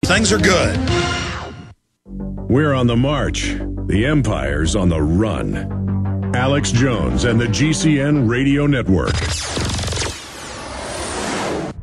Things are good. We're on the march. The Empire's on the run. Alex Jones and the GCN Radio Network.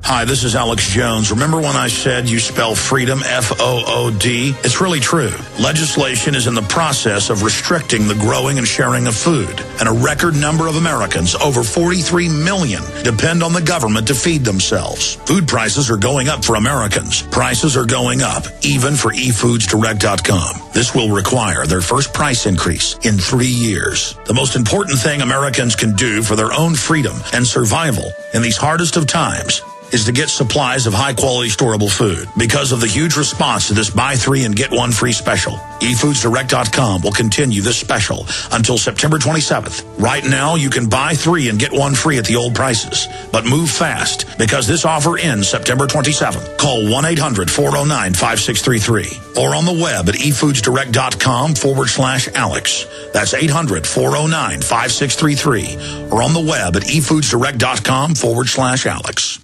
Hi, this is Alex Jones. Remember when I said you spell freedom F-O-O-D? It's really true. Legislation is in the process of restricting the growing and sharing of food. And a record number of Americans, over 43 million, depend on the government to feed themselves. Food prices are going up for Americans. Prices are going up, even for eFoodsDirect.com. This will require their first price increase in 3 years. The most important thing Americans can do for their own freedom and survival in these hardest of times is to get supplies of high-quality storable food. Because of the huge response to this buy 3 and get 1 free special, eFoodsDirect.com will continue this special until September 27th. Right now, you can buy 3 and get 1 free at the old prices. But move fast, because this offer ends September 27th. Call 1-800-409-5633 or on the web at eFoodsDirect.com/Alex. That's 800-409-5633 or on the web at eFoodsDirect.com/Alex.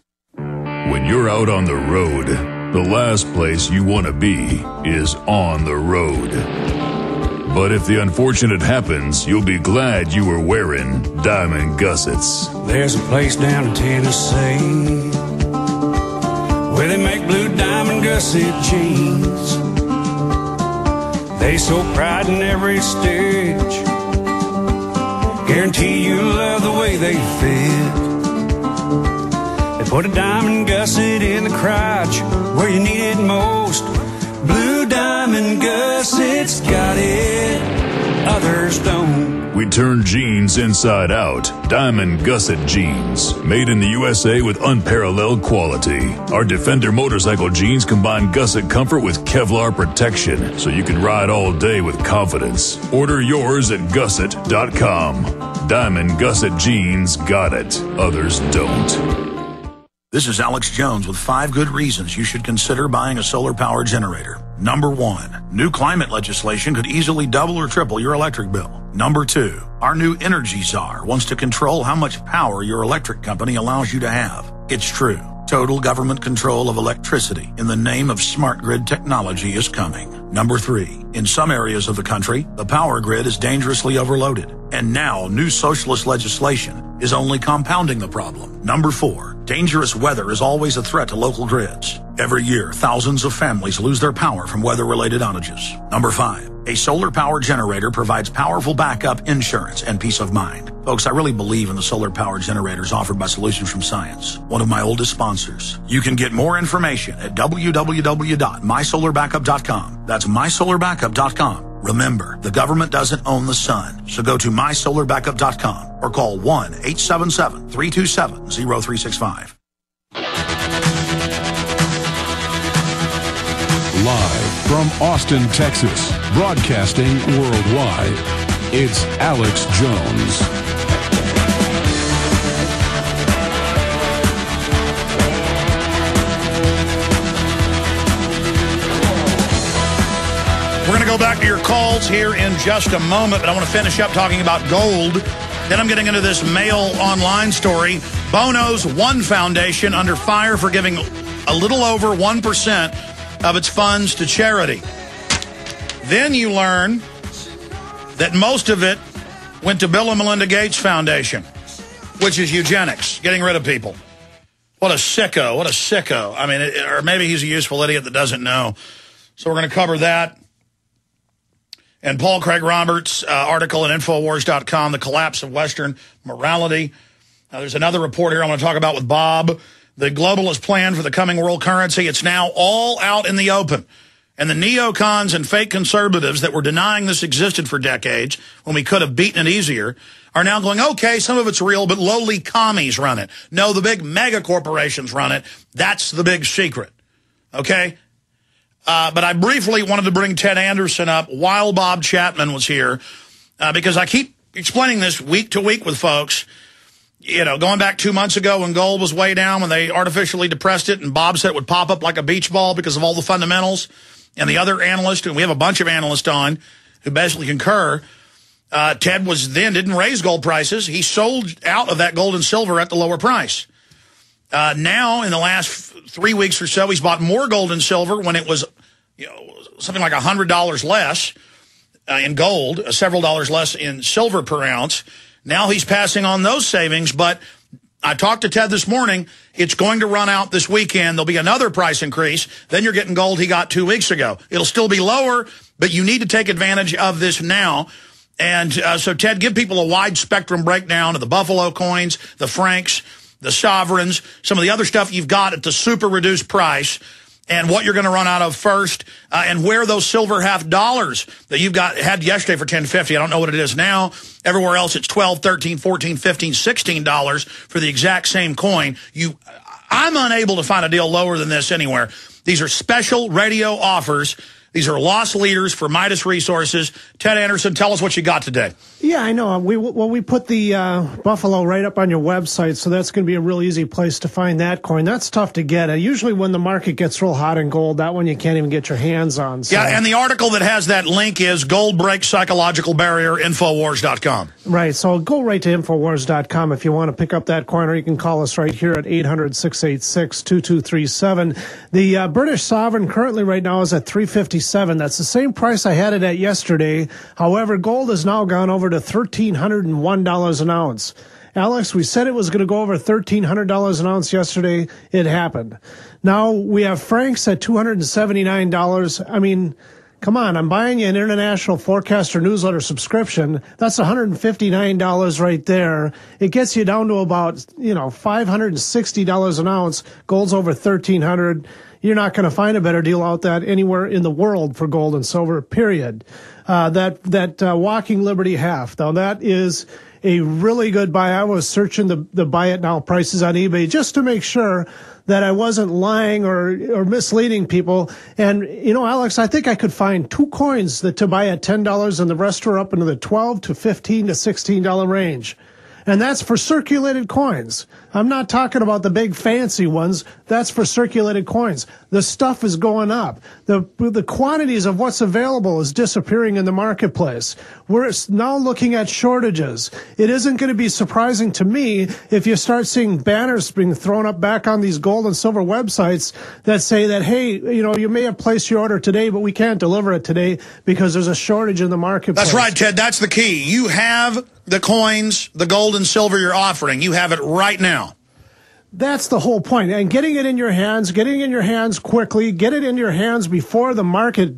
When you're out on the road, the last place you want to be is on the road. But if the unfortunate happens, you'll be glad you were wearing diamond gussets. There's a place down in Tennessee where they make blue diamond gusset jeans. They so pride in every stitch, guarantee you'll love the way they fit. Put a diamond gusset in the crotch where you need it most. Blue diamond gussets got it, others don't. We turn jeans inside out. Diamond gusset jeans. Made in the USA with unparalleled quality. Our Defender motorcycle jeans combine gusset comfort with Kevlar protection, so you can ride all day with confidence. Order yours at gusset.com. Diamond gusset jeans got it, others don't. This is Alex Jones with 5 good reasons you should consider buying a solar power generator. Number 1, new climate legislation could easily double or triple your electric bill. Number 2, our new energy czar wants to control how much power your electric company allows you to have. It's true. Total government control of electricity in the name of smart grid technology is coming. Number 3, in some areas of the country, the power grid is dangerously overloaded. And now new socialist legislation is only compounding the problem. Number 4, dangerous weather is always a threat to local grids. Every year, thousands of families lose their power from weather-related outages. Number 5, a solar power generator provides powerful backup insurance and peace of mind. Folks, I really believe in the solar power generators offered by Solutions from Science, one of my oldest sponsors. You can get more information at www.mysolarbackup.com. That's mysolarbackup.com. Remember, the government doesn't own the sun, so go to mysolarbackup.com or call 1-877-327-0365. Live from Austin, Texas, broadcasting worldwide, it's Alex Jones. We're going to go back to your calls here in just a moment, but I want to finish up talking about gold. Then I'm getting into this Mail Online story. Bono's One Foundation under fire for giving a little over 1% of its funds to charity. Then you learn that most of it went to Bill and Melinda Gates Foundation, which is eugenics, getting rid of people. What a sicko, what a sicko. I mean, or maybe he's a useful idiot that doesn't know. So we're going to cover that. And Paul Craig Roberts' article at Infowars.com, The Collapse of Western Morality. There's another report here I want to talk about with Bob. The globalist plan for the coming world currency. It's now all out in the open. And the neocons and fake conservatives that were denying this existed for decades when we could have beaten it easier are now going, okay, some of it's real, but lowly commies run it. No, the big mega corporations run it. That's the big secret. Okay? But I briefly wanted to bring Ted Anderson up while Bob Chapman was here because I keep explaining this week to week with folks. You know, going back 2 months ago when gold was way down, when they artificially depressed it, and Bob said it would pop up like a beach ball because of all the fundamentals. And the other analyst, and we have a bunch of analysts on who basically concur, Ted didn't raise gold prices. He sold out of that gold and silver at the lower price. Now, in the last 3 weeks or so, he's bought more gold and silver when it was something like $100 less in gold, several dollars less in silver per ounce. Now he's passing on those savings, but I talked to Ted this morning. It's going to run out this weekend. There'll be another price increase. Then you're getting gold he got 2 weeks ago. It'll still be lower, but you need to take advantage of this now. And so, Ted, give people a wide spectrum breakdown of the Buffalo coins, the Franks, the Sovereigns, some of the other stuff you've got at the super reduced price, and what you're going to run out of first, and where those silver half dollars that you've had yesterday for $10.50. I don't know what it is now. Everywhere else, it's $12, $13, $14, $15, $16 for the exact same coin. I'm unable to find a deal lower than this anywhere. These are special radio offers. These are loss leaders for Midas Resources. Ted Anderson, tell us what you got today. Yeah, I know. We put the Buffalo right up on your website, so that's going to be a real easy place to find that coin. That's tough to get. Usually when the market gets real hot in gold, that one you can't even get your hands on. So. Yeah, and the article that has that link is Gold Breaks Psychological Barrier, Infowars.com. Right, so go right to Infowars.com if you want to pick up that coin, or you can call us right here at 800-686-2237. The British Sovereign currently right now is at $3.57. That's the same price I had it at yesterday. However, gold has now gone over to $1,301 an ounce. Alex, we said it was going to go over $1,300 an ounce yesterday. It happened. Now we have Franks at $279. I mean, come on, I'm buying you an International Forecaster newsletter subscription. That's $159 right there. It gets you down to about, $560 an ounce. Gold's over $1,300. You're not going to find a better deal out that anywhere in the world for gold and silver, period. That Walking Liberty half, though, that is a really good buy. I was searching the buy it now prices on eBay just to make sure that I wasn't lying or misleading people. And, Alex, I think I could find two coins to buy at $10, and the rest are up into the $12 to $15 to $16 range. And that's for circulated coins. I'm not talking about the big fancy ones. That's for circulated coins. The stuff is going up. The quantities of what's available is disappearing in the marketplace. We're now looking at shortages. It isn't going to be surprising to me if you start seeing banners being thrown up back on these gold and silver websites that say that, hey, you may have placed your order today, but we can't deliver it today because there's a shortage in the marketplace. That's right, Ted. That's the key. You have the coins, the gold and silver you're offering. You have it right now. That's the whole point. And getting it in your hands quickly, get it in your hands before the market,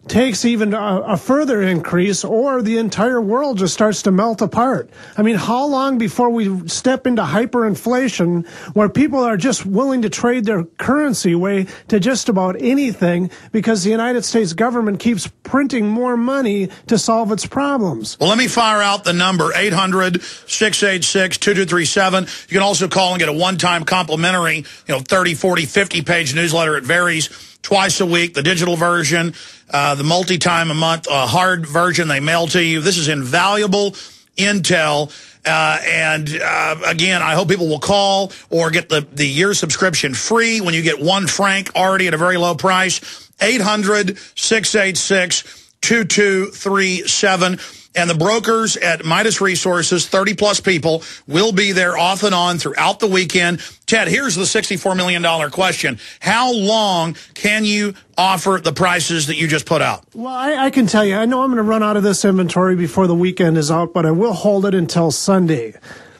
takes even a further increase, or the entire world just starts to melt apart. I mean, how long before we step into hyperinflation where people are just willing to trade their currency away to just about anything because the United States government keeps printing more money to solve its problems? Well, let me fire out the number, 800-686-2237. You can also call and get a one-time complimentary, 30, 40, 50-page newsletter. It varies. Twice a week, the digital version, the multi-time a month, hard version they mail to you. This is invaluable intel. Again, I hope people will call or get the year subscription free when you get one franc already at a very low price. 800-686-2237. And the brokers at Midas Resources, 30-plus people, will be there off and on throughout the weekend. Ted, here's the $64 million question. How long can you offer the prices that you just put out? Well, I can tell you, I know I'm going to run out of this inventory before the weekend is out, but I will hold it until Sunday.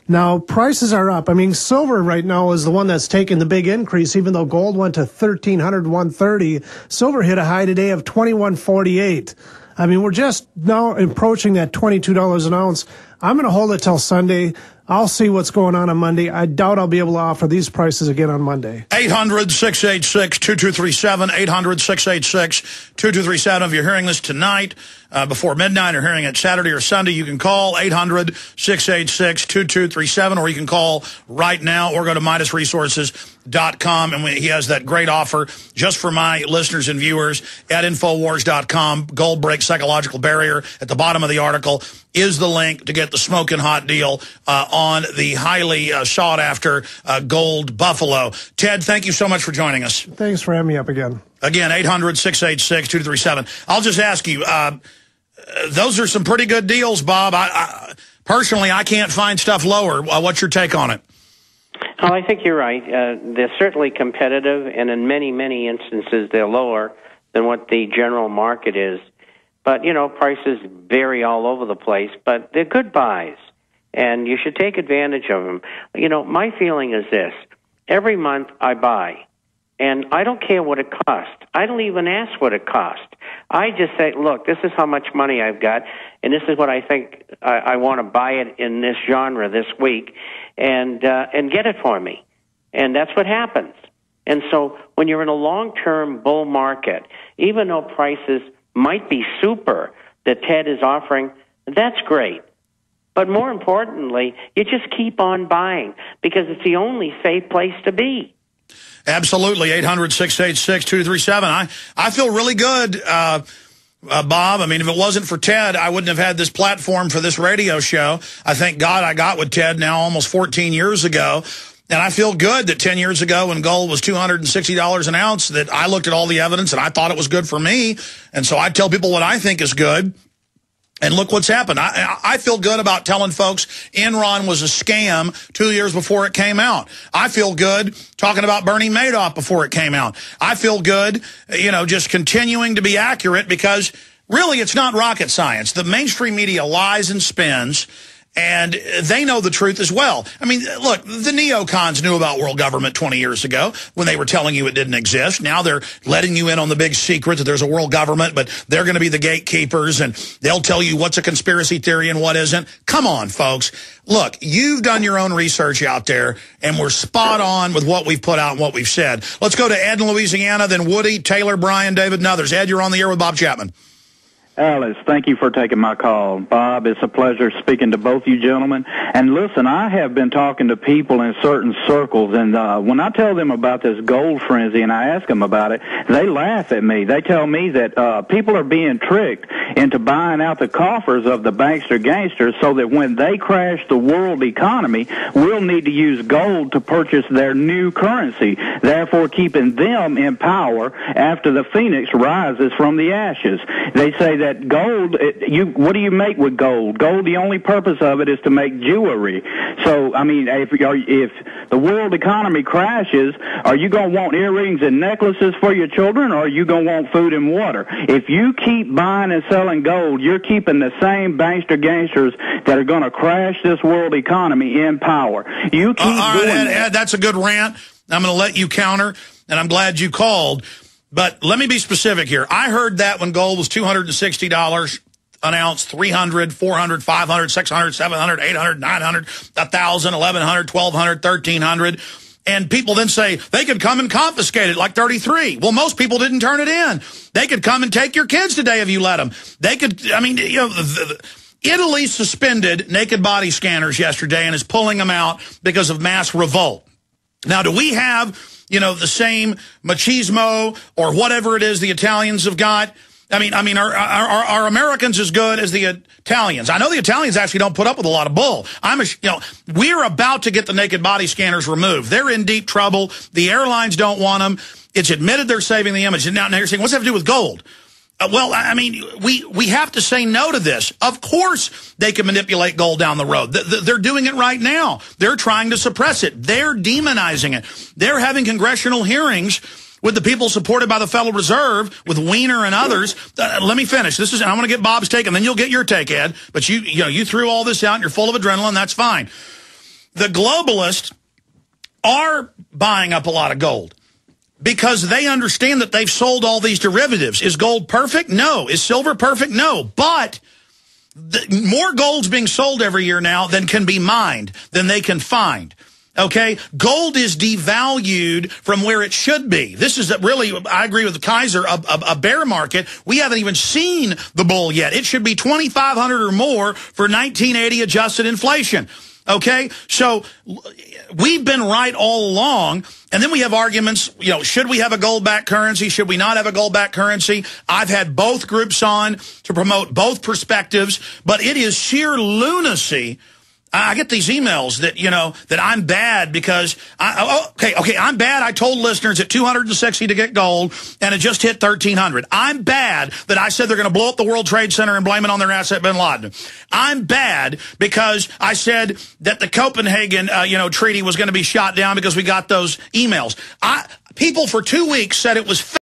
Now, prices are up. I mean, silver right now is the one that's taken the big increase, even though gold went to $1,300, $130. Silver hit a high today of $21.48. I mean, we're just now approaching that $22 an ounce. I'm going to hold it till Sunday. I'll see what's going on Monday. I doubt I'll be able to offer these prices again on Monday. 800-686-2237, 800-686-2237. If you're hearing this tonight before midnight or hearing it Saturday or Sunday, you can call 800-686-2237, or you can call right now or go to MidasResources.com. And he has that great offer just for my listeners and viewers at Infowars.com. Gold Breaks Psychological Barrier. At the bottom of the article is the link to get the smoking hot deal on the highly sought-after gold buffalo. Ted, thank you so much for joining us. Thanks for having me up again. Again, 800-686-2237. I'll just ask you, those are some pretty good deals, Bob. Personally, I can't find stuff lower. What's your take on it? Oh, I think you're right. They're certainly competitive, and in many, many instances, they're lower than what the general market is. But, prices vary all over the place, but they're good buys, and you should take advantage of them. My feeling is this. Every month I buy, and I don't care what it costs. I don't even ask what it costs. I just say, look, this is how much money I've got, and this is what I think I want to buy it in this genre this week, and get it for me. And that's what happens. And so when you're in a long-term bull market, even though prices might be super that Ted is offering, that's great. But more importantly, you just keep on buying because it's the only safe place to be. Absolutely. 800-686-2237. I feel really good, Bob. I mean, if it wasn't for Ted, I wouldn't have had this platform for this radio show. I thank God I got with Ted now almost 14 years ago. And I feel good that 10 years ago when gold was $260 an ounce, that I looked at all the evidence and I thought it was good for me. And so I tell people what I think is good. And look what's happened. I feel good about telling folks Enron was a scam 2 years before it came out. I feel good talking about Bernie Madoff before it came out. I feel good, just continuing to be accurate because really it's not rocket science. The mainstream media lies and spins, and they know the truth as well. I mean, look, the neocons knew about world government 20 years ago when they were telling you it didn't exist. Now they're letting you in on the big secret that there's a world government, but they're going to be the gatekeepers, and they'll tell you what's a conspiracy theory and what isn't. Come on, folks. Look, you've done your own research out there, and we're spot on with what we've put out and what we've said. Let's go to Ed in Louisiana, then Woody, Taylor, Brian, David, and others. Ed, you're on the air with Bob Chapman. Alice, thank you for taking my call. Bob, it's a pleasure speaking to both you gentlemen. And listen, I have been talking to people in certain circles, and when I tell them about this gold frenzy and I ask them about it, they laugh at me. They tell me that people are being tricked into buying out the coffers of the bankster gangsters so that when they crash the world economy, we'll need to use gold to purchase their new currency, therefore keeping them in power after the phoenix rises from the ashes. They say that gold, what do you make with gold? Gold, the only purpose of it is to make jewelry. So, I mean, if the world economy crashes, are you going to want earrings and necklaces for your children, or are you going to want food and water? If you keep buying and selling gold, you're keeping the same bankster gangsters that are going to crash this world economy in power. You keep doing that. Ed, that's a good rant. I'm going to let you counter, and I'm glad you called. But let me be specific here. I heard that when gold was $260 an ounce, $300, $400, $500, $600, $700, $800, $900, $1,000, $1,100, $1,200, $1,300. And people then say they could come and confiscate it like 33. Well, most people didn't turn it in. They could come and take your kids today if you let them. They could, I mean, Italy suspended naked body scanners yesterday and is pulling them out because of mass revolt. Now, do we have, the same machismo or whatever it is the Italians have got? I mean, are Americans as good as the Italians? I know the Italians actually don't put up with a lot of bull. We're about to get the naked body scanners removed. They're in deep trouble. The airlines don't want them. It's admitted they're saving the image. And now you're saying, what's that have to do with gold? We have to say no to this. Of course they can manipulate gold down the road. They're doing it right now. They're trying to suppress it. They're demonizing it. They're having congressional hearings with the people supported by the Federal Reserve, with Weiner and others. Let me finish. I want to get Bob's take, and then you'll get your take, Ed. But you threw all this out, and you're full of adrenaline. That's fine. The globalists are buying up a lot of gold, because they understand that they've sold all these derivatives. Is gold perfect? No. Is silver perfect? No. But more gold's being sold every year now than can be mined, than they can find. Okay? Gold is devalued from where it should be. This is really, I agree with Kaiser, a bear market. We haven't even seen the bull yet. It should be 2,500 or more for 1980 adjusted inflation. Okay, so we've been right all along, and then we have arguments, should we have a gold-backed currency? Should we not have a gold-backed currency? I've had both groups on to promote both perspectives, but it is sheer lunacy I get these emails that, you know, that I'm bad because, I'm bad. I told listeners at 260 to get gold, and it just hit 1,300. I'm bad that I said they're going to blow up the World Trade Center and blame it on their asset, bin Laden. I'm bad because I said that the Copenhagen, treaty was going to be shot down because we got those emails. People for 2 weeks said it was